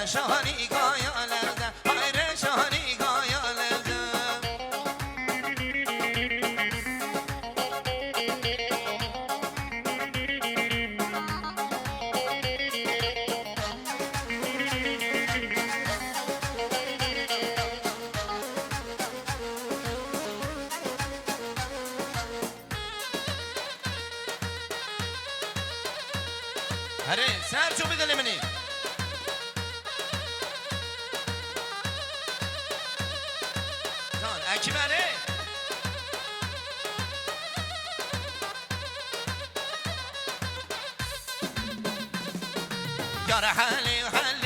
شانی گایالرده هایره شانی گایالرده هره سر چو بدل منی جان اکی بره یاره حلی حلی